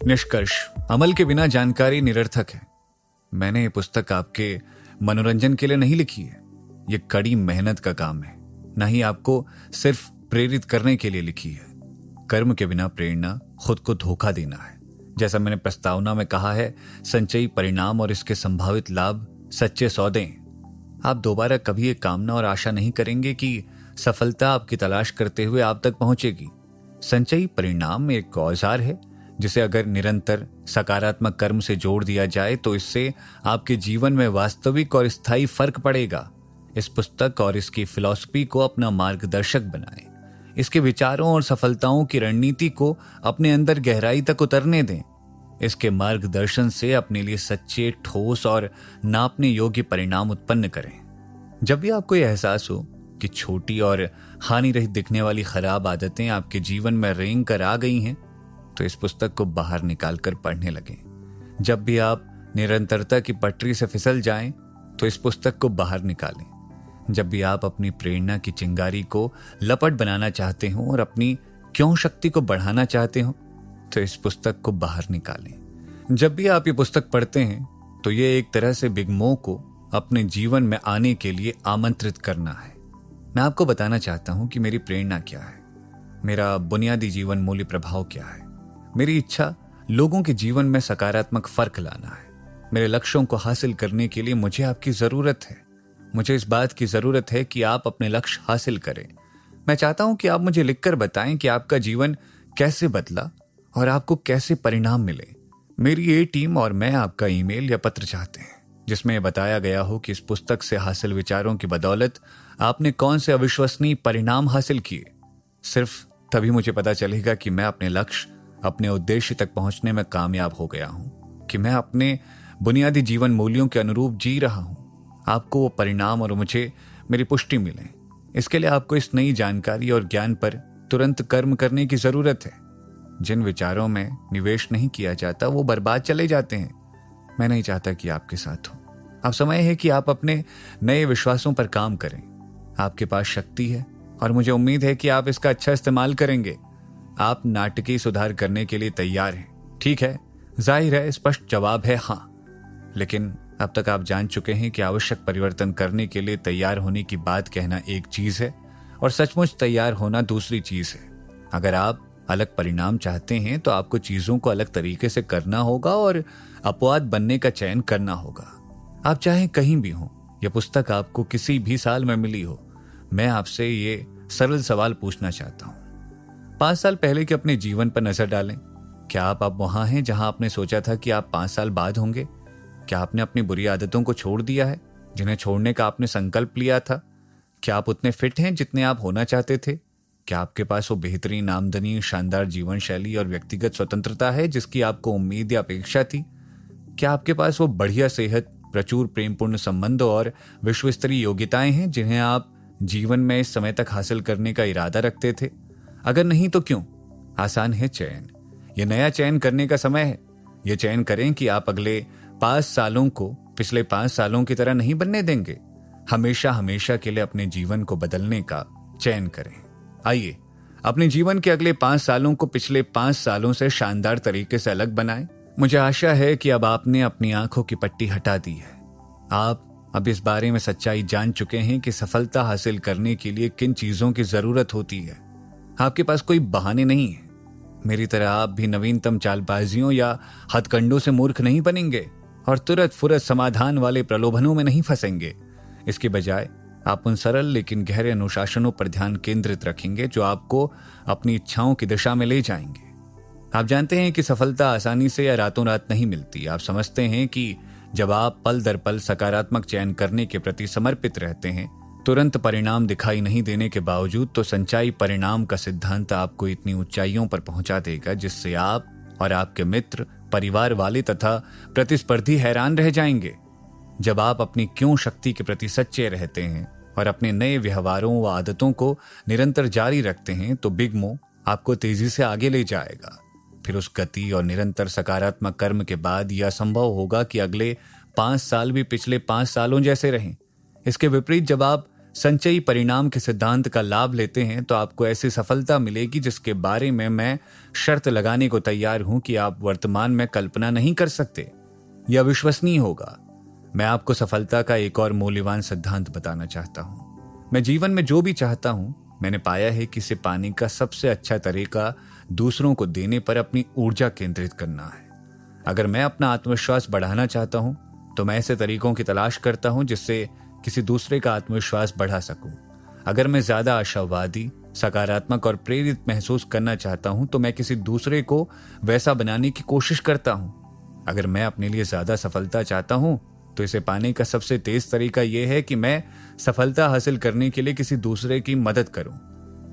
निष्कर्ष, अमल के बिना जानकारी निरर्थक है। मैंने ये पुस्तक आपके मनोरंजन के लिए नहीं लिखी है। ये कड़ी मेहनत का काम है, न ही आपको सिर्फ प्रेरित करने के लिए लिखी है। कर्म के बिना प्रेरणा खुद को धोखा देना है। जैसा मैंने प्रस्तावना में कहा है, संचयी परिणाम और इसके संभावित लाभ सच्चे सौदे हैं। आप दोबारा कभी एक कामना और आशा नहीं करेंगे कि सफलता आपकी तलाश करते हुए आप तक पहुंचेगी। संचयी परिणाम एक औजार है जिसे अगर निरंतर सकारात्मक कर्म से जोड़ दिया जाए तो इससे आपके जीवन में वास्तविक और स्थायी फर्क पड़ेगा। इस पुस्तक और इसकी फिलॉसफी को अपना मार्गदर्शक बनाएं। इसके विचारों और सफलताओं की रणनीति को अपने अंदर गहराई तक उतरने दें। इसके मार्गदर्शन से अपने लिए सच्चे, ठोस और नापने योग्य परिणाम उत्पन्न करें। जब भी आपको यह एहसास हो कि छोटी और हानि रहित दिखने वाली खराब आदतें आपके जीवन में रेंग कर आ गई हैं, तो इस पुस्तक को बाहर निकालकर पढ़ने लगें। जब भी आप निरंतरता की पटरी से फिसल जाएं, तो इस पुस्तक को बाहर निकालें। जब भी आप अपनी प्रेरणा की चिंगारी को लपट बनाना चाहते हो और अपनी क्यों शक्ति को बढ़ाना चाहते हो, तो इस पुस्तक को बाहर निकालें। जब भी आप ये पुस्तक पढ़ते हैं, तो ये एक तरह से बिग मो को अपने जीवन में आने के लिए आमंत्रित करना है। मैं आपको बताना चाहता हूं कि मेरी प्रेरणा क्या है, मेरा बुनियादी जीवन मूल्य प्रभाव क्या है। मेरी इच्छा लोगों के जीवन में सकारात्मक फर्क लाना है। मेरे लक्ष्यों को हासिल करने के लिए मुझे आपकी जरूरत है। मुझे इस बात की जरूरत है कि आप अपने लक्ष्य हासिल करें। मैं चाहता हूं कि आप मुझे लिखकर बताएं कि आपका जीवन कैसे बदला और आपको कैसे परिणाम मिले। मेरी ये टीम और मैं आपका ईमेल या पत्र चाहते हैं जिसमें बताया गया हो कि इस पुस्तक से हासिल विचारों की बदौलत आपने कौन से अविश्वसनीय परिणाम हासिल किए। सिर्फ तभी मुझे पता चलेगा कि मैं अपने लक्ष्य, अपने उद्देश्य तक पहुंचने में कामयाब हो गया हूं, कि मैं अपने बुनियादी जीवन मूल्यों के अनुरूप जी रहा हूं। आपको वो परिणाम और मुझे मेरी पुष्टि मिले, इसके लिए आपको इस नई जानकारी और ज्ञान पर तुरंत कर्म करने की जरूरत है। जिन विचारों में निवेश नहीं किया जाता वो बर्बाद चले जाते हैं। मैं नहीं चाहता कि आपके साथ हो। अब समय है कि आप अपने नए विश्वासों पर काम करें। आपके पास शक्ति है और मुझे उम्मीद है कि आप इसका अच्छा इस्तेमाल करेंगे। आप नाटकीय सुधार करने के लिए तैयार हैं, ठीक है? जाहिर है स्पष्ट जवाब है हाँ। लेकिन अब तक आप जान चुके हैं कि आवश्यक परिवर्तन करने के लिए तैयार होने की बात कहना एक चीज है और सचमुच तैयार होना दूसरी चीज है। अगर आप अलग परिणाम चाहते हैं तो आपको चीजों को अलग तरीके से करना होगा और अपवाद बनने का चयन करना होगा। आप चाहे कहीं भी हो, यह पुस्तक आपको किसी भी साल में मिली हो, मैं आपसे ये सरल सवाल पूछना चाहता हूं। 5 साल पहले के अपने जीवन पर नजर डालें। क्या आप अब वहां हैं जहां आपने सोचा था कि आप 5 साल बाद होंगे? क्या आपने अपनी बुरी आदतों को छोड़ दिया है जिन्हें छोड़ने का आपने संकल्प लिया था? क्या आप उतने फिट हैं जितने आप होना चाहते थे? क्या आपके पास वो बेहतरीन आमदनी, शानदार जीवन शैली और व्यक्तिगत स्वतंत्रता है जिसकी आपको उम्मीद या अपेक्षा थी? क्या आपके पास वो बढ़िया सेहत, प्रचुर प्रेमपूर्ण संबंध और विश्व स्तरीय योग्यताएं हैं जिन्हें आप जीवन में इस समय तक हासिल करने का इरादा रखते थे? अगर नहीं तो क्यों? आसान है चयन। यह नया चयन करने का समय है। यह चयन करें कि आप अगले 5 सालों को पिछले 5 सालों की तरह नहीं बनने देंगे। हमेशा हमेशा के लिए अपने जीवन को बदलने का चयन करें। आइए अपने जीवन के अगले 5 सालों को पिछले 5 सालों से शानदार तरीके से अलग बनाएं। मुझे आशा है कि अब आपने अपनी आंखों की पट्टी हटा दी है। आप अब इस बारे में सच्चाई जान चुके हैं कि सफलता हासिल करने के लिए किन चीजों की जरूरत होती है। आपके पास कोई बहाने नहीं है। मेरी तरह आप भी नवीनतम चालबाजियों या हथकंडों से मूर्ख नहीं बनेंगे और तुरंत फुरत समाधान वाले प्रलोभनों में नहीं फंसेंगे। इसके बजाय आप उन सरल लेकिन गहरे अनुशासनों पर ध्यान केंद्रित रखेंगे जो आपको अपनी इच्छाओं की दिशा में ले जाएंगे। आप जानते हैं कि सफलता आसानी से या रातों रात नहीं मिलती। आप समझते हैं कि जब आप पल दर पल सकारात्मक चयन करने के प्रति समर्पित रहते हैं, तुरंत परिणाम दिखाई नहीं देने के बावजूद तो संचयी परिणाम का सिद्धांत आपको इतनी ऊंचाइयों पर पहुंचा देगा जिससे आप और आपके मित्र, परिवार वाले तथा प्रतिस्पर्धी हैरान रह जाएंगे। जब आप अपनी क्यों शक्ति के प्रति सच्चे रहते हैं और अपने नए व्यवहारों व आदतों को निरंतर जारी रखते हैं तो बिग मो आपको तेजी से आगे ले जाएगा। फिर उस गति और निरंतर सकारात्मक कर्म के बाद यह संभव होगा कि अगले 5 साल भी पिछले 5 सालों जैसे रहें। इसके विपरीत जब आप संचयी परिणाम के सिद्धांत का लाभ लेते हैं तो आपको ऐसी सफलता मिलेगी जिसके बारे में मैं शर्त लगाने को तैयार हूं कि आप वर्तमान में कल्पना नहीं कर सकते। यह अविश्वसनीय होगा। मैं आपको सफलता का एक और मूल्यवान सिद्धांत बताना चाहता हूं। मैं जीवन में जो भी चाहता हूं, मैंने पाया है कि इसे पाने का सबसे अच्छा तरीका दूसरों को देने पर अपनी ऊर्जा केंद्रित करना है। अगर मैं अपना आत्मविश्वास बढ़ाना चाहता हूं तो मैं ऐसे तरीकों की तलाश करता हूं जिससे किसी दूसरे का आत्मविश्वास बढ़ा सकूं। अगर मैं ज्यादा आशावादी, सकारात्मक और प्रेरित महसूस करना चाहता हूं तो मैं किसी दूसरे को वैसा बनाने की कोशिश करता हूं। अगर मैं अपने लिए ज्यादा सफलता चाहता हूं तो इसे पाने का सबसे तेज तरीका यह है कि मैं सफलता हासिल करने के लिए किसी दूसरे की मदद करूं।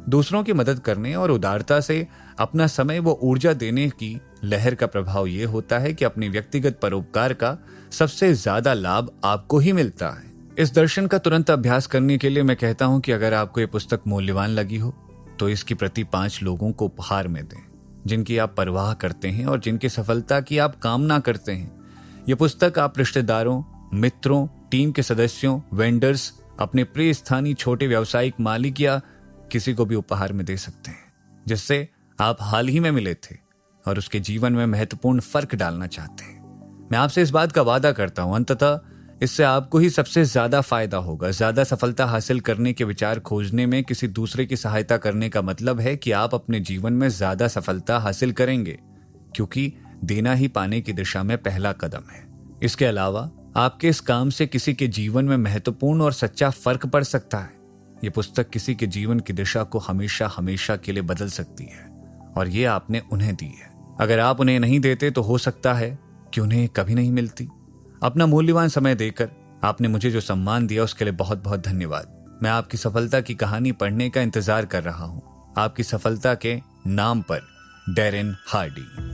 दूसरों की मदद करने और उदारता से अपना समय व ऊर्जा देने की लहर का प्रभाव यह होता है कि अपने व्यक्तिगत परोपकार का सबसे ज्यादा लाभ आपको ही मिलता है। इस दर्शन का तुरंत अभ्यास करने के लिए मैं कहता हूं कि अगर आपको ये पुस्तक मूल्यवान लगी हो तो इसकी प्रति 5 लोगों को उपहार में दें, जिनकी आप परवाह करते हैं और जिनकी सफलता की आप कामना करते हैं। यह पुस्तक आप रिश्तेदारों, मित्रों, टीम के सदस्यों, वेंडर्स, अपने प्रिय स्थानीय छोटे व्यावसायिक मालिक या किसी को भी उपहार में दे सकते हैं जिससे आप हाल ही में मिले थे और उसके जीवन में महत्वपूर्ण फर्क डालना चाहते हैं। मैं आपसे इस बात का वादा करता हूं, अंततः इससे आपको ही सबसे ज्यादा फायदा होगा। ज्यादा सफलता हासिल करने के विचार खोजने में किसी दूसरे की सहायता करने का मतलब है कि आप अपने जीवन में ज्यादा सफलता हासिल करेंगे, क्योंकि देना ही पाने की दिशा में पहला कदम है। इसके अलावा आपके इस काम से किसी के जीवन में महत्वपूर्ण और सच्चा फर्क पड़ सकता है। यह पुस्तक किसी के जीवन की दिशा को हमेशा हमेशा के लिए बदल सकती है और ये आपने उन्हें दी है। अगर आप उन्हें नहीं देते तो हो सकता है कि उन्हें कभी नहीं मिलती। अपना मूल्यवान समय देकर आपने मुझे जो सम्मान दिया उसके लिए बहुत बहुत धन्यवाद। मैं आपकी सफलता की कहानी पढ़ने का इंतजार कर रहा हूं। आपकी सफलता के नाम पर, डैरेन हार्डी।